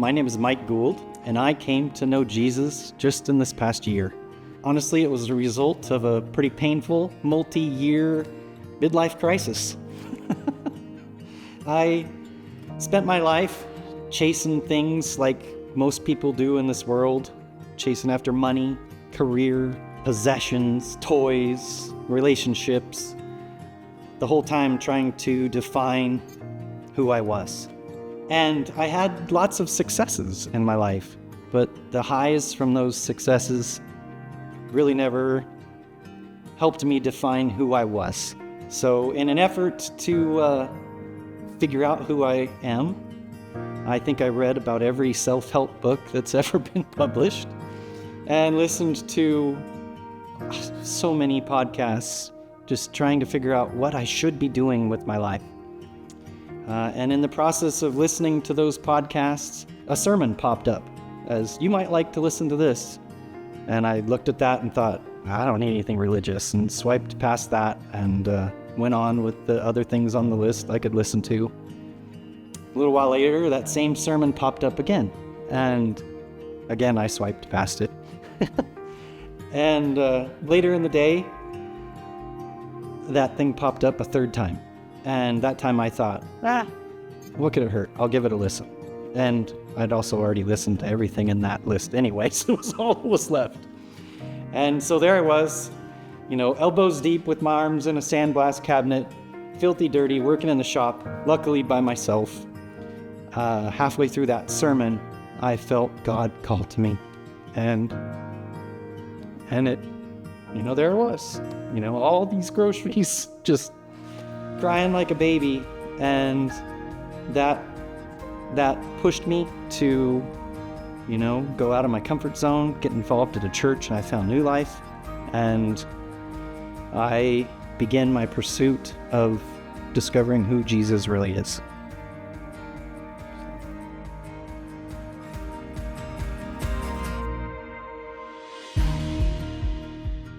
My name is Mike Gould, and I came to know Jesus just in this past year. Honestly, it was a result of a pretty painful, multi-year midlife crisis. I spent my life chasing things like most people do in this world, chasing after money, career, possessions, toys, relationships, the whole time trying to define who I was. And I had lots of successes in my life, but the highs from those successes really never helped me define who I was. So in an effort to figure out who I am, I think I read about every self-help book that's ever been published and listened to so many podcasts just trying to figure out what I should be doing with my life. And in the process of listening to those podcasts, a sermon popped up as, "You might like to listen to this." And I looked at that and thought, I don't need anything religious, and swiped past that and went on with the other things on the list I could listen to. A little while later, that same sermon popped up again. And again, I swiped past it. And later in the day, that thing popped up a third time. And that time I thought, what could it hurt? I'll give it a listen. And I'd also already listened to everything in that list anyway, so it was all that was left. And so there I was, elbows deep with my arms in a sandblast cabinet, filthy dirty, working in the shop, luckily by myself. Halfway through that sermon, I felt God call to me. And it, there it was. All these groceries, just crying like a baby. And that pushed me to, go out of my comfort zone, get involved at a church, and I found new life. And I began my pursuit of discovering who Jesus really is.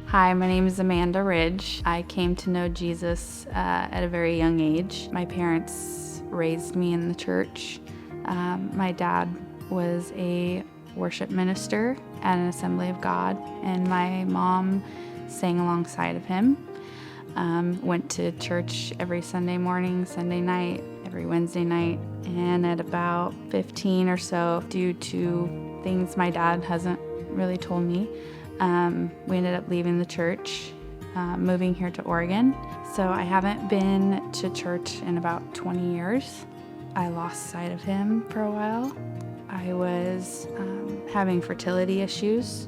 Hi, my name is Amanda Ridge. I came to know Jesus at a very young age. My parents raised me in the church. My dad was a worship minister at an Assembly of God, and my mom sang alongside of him. Went to church every Sunday morning, Sunday night, every Wednesday night, and at about 15 or so, due to things my dad hasn't really told me, we ended up leaving the church, moving here to Oregon. So I haven't been to church in about 20 years. I lost sight of him for a while. I was having fertility issues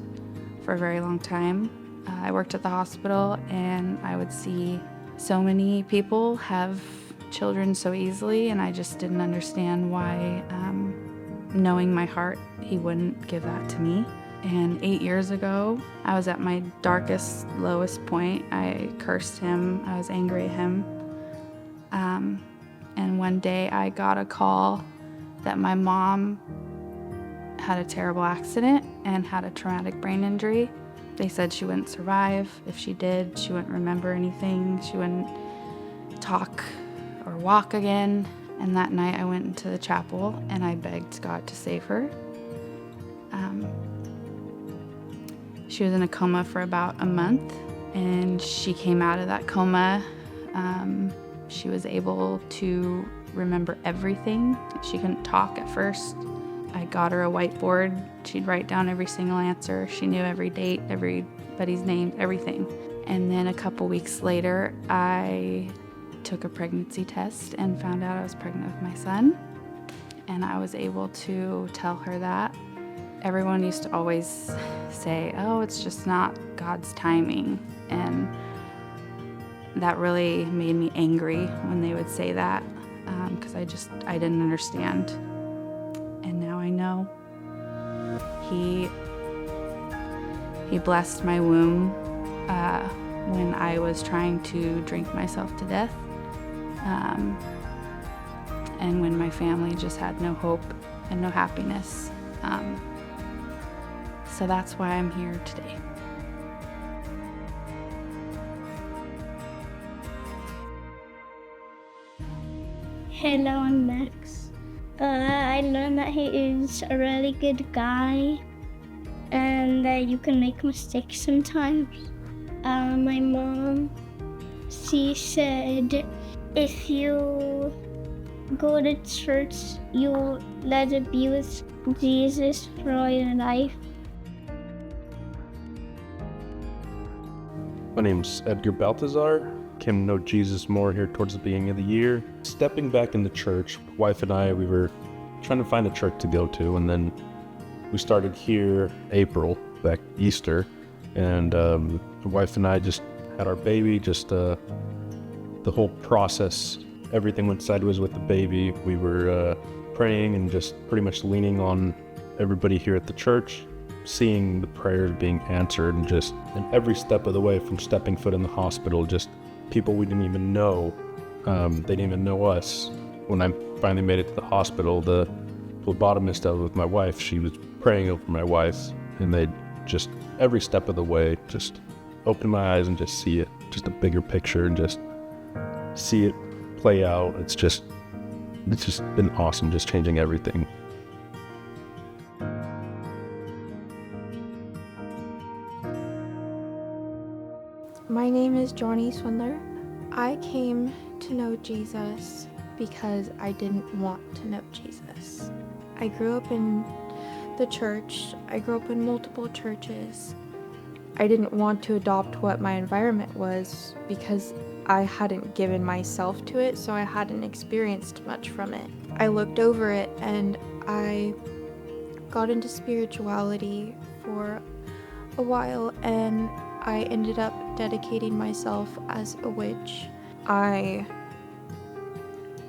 for a very long time. I worked at the hospital, and I would see so many people have children so easily, and I just didn't understand why, knowing my heart, he wouldn't give that to me. And 8 years ago, I was at my darkest, lowest point. I cursed him. I was angry at him. And one day I got a call that my mom had a terrible accident and had a traumatic brain injury. They said she wouldn't survive. If she did, she wouldn't remember anything. She wouldn't talk or walk again. And that night I went into the chapel and I begged God to save her. She was in a coma for about a month, and she came out of that coma. She was able to remember everything. She couldn't talk at first. I got her a whiteboard. She'd write down every single answer. She knew every date, everybody's name, everything. And then a couple weeks later, I took a pregnancy test and found out I was pregnant with my son. And I was able to tell her that. Everyone used to always say, oh, it's just not God's timing. And that really made me angry when they would say that, because I didn't understand. And now I know. He blessed my womb when I was trying to drink myself to death, and when my family just had no hope and no happiness. So that's why I'm here today. Hello, I'm Max. I learned that he is a really good guy and that you can make mistakes sometimes. My mom, she said, if you go to church, you'll let it be with Jesus for all your life. My name's Edgar Baltazar. Came to know Jesus more here towards the beginning of the year. Stepping back into church, wife and I, we were trying to find a church to go to, and then we started here April, back Easter, and the wife and I just had our baby, the whole process, everything went sideways with the baby. We were praying and just pretty much leaning on everybody here at the church, seeing the prayers being answered, and every step of the way, from stepping foot in the hospital, just people we didn't even know, they didn't even know us. When I finally made it to the hospital, the phlebotomist I was with my wife, she was praying over my wife, and they just, every step of the way, just open my eyes and just see it, just a bigger picture, and just see it play out. It's just been awesome, just changing everything. My name is Johnny Swindler. I came to know Jesus because I didn't want to know Jesus. I grew up in the church. I grew up in multiple churches. I didn't want to adopt what my environment was because I hadn't given myself to it, so I hadn't experienced much from it. I looked over it and I got into spirituality for a while, and I ended up dedicating myself as a witch. I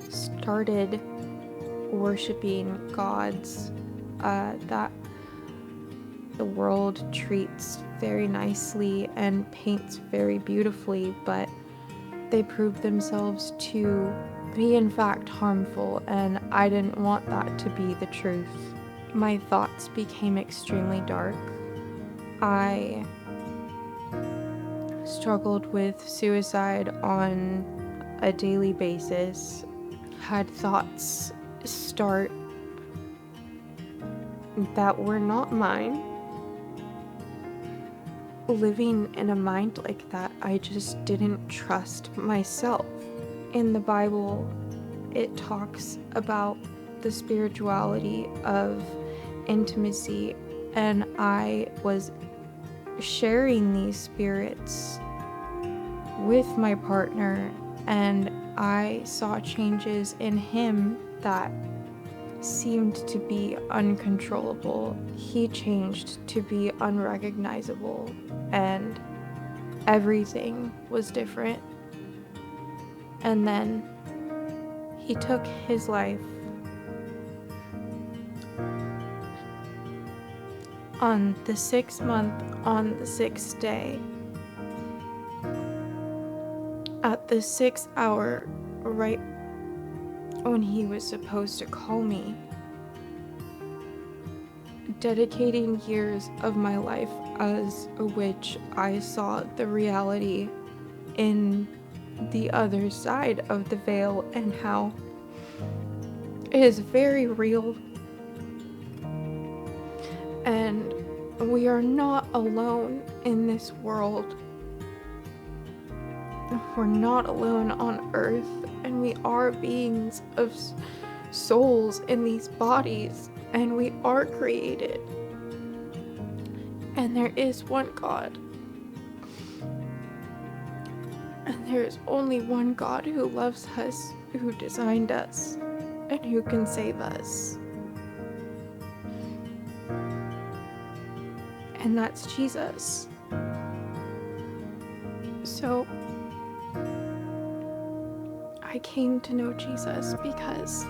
started worshiping gods that the world treats very nicely and paints very beautifully, but they proved themselves to be in fact harmful, and I didn't want that to be the truth. My thoughts became extremely dark. I struggled with suicide on a daily basis, had thoughts start that were not mine. Living in a mind like that, I just didn't trust myself. In the Bible, it talks about the spirituality of intimacy, and I was sharing these spirits with my partner, and I saw changes in him that seemed to be uncontrollable. He changed to be unrecognizable, and everything was different. And then he took his life on the 6th month, on the 6th day, at the 6th hour, right when he was supposed to call me. Dedicating years of my life as a witch, I saw the reality in the other side of the veil, and how it is very real. And we are not alone in this world. We're not alone on earth, and we are beings of souls in these bodies, and we are created. And there is one God. And there is only one God who loves us, who designed us, and who can save us. And that's Jesus. So I came to know Jesus because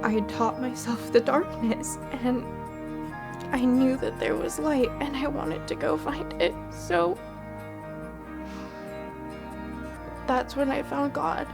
I had taught myself the darkness, and I knew that there was light, and I wanted to go find it. So that's when I found God.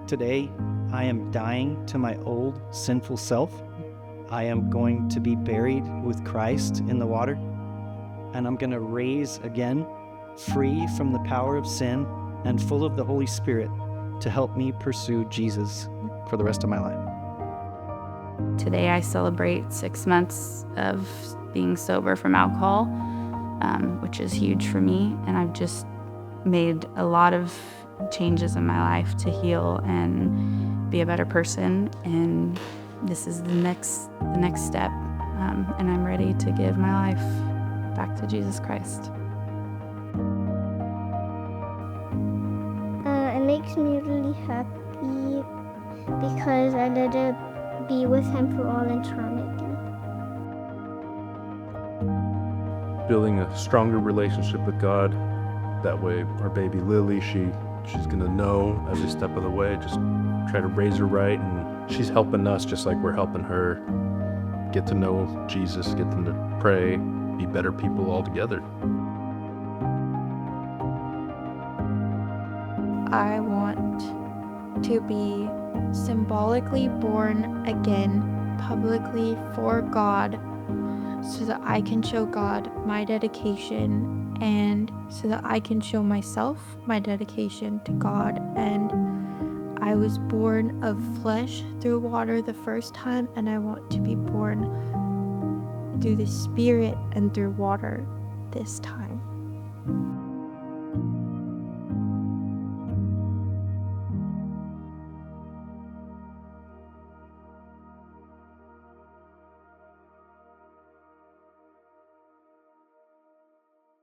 Today, I am dying to my old sinful self. I am going to be buried with Christ in the water, and I'm going to raise again, free from the power of sin and full of the Holy Spirit to help me pursue Jesus for the rest of my life. Today I celebrate 6 months of being sober from alcohol, which is huge for me, and I've just made a lot of changes in my life to heal and be a better person, and this is the next step, and I'm ready to give my life back to Jesus Christ. It makes me really happy because I get to be with him for all eternity. Building a stronger relationship with God. That way, our baby Lily, she's gonna know every step of the way. Just try to raise her right, and she's helping us just like we're helping her get to know Jesus, get them to pray, be better people all together. I want to be symbolically born again publicly for God so that I can show God my dedication and so that I can show myself my dedication to God. And I was born of flesh through water the first time, and I want to be born through the Spirit and through water this time.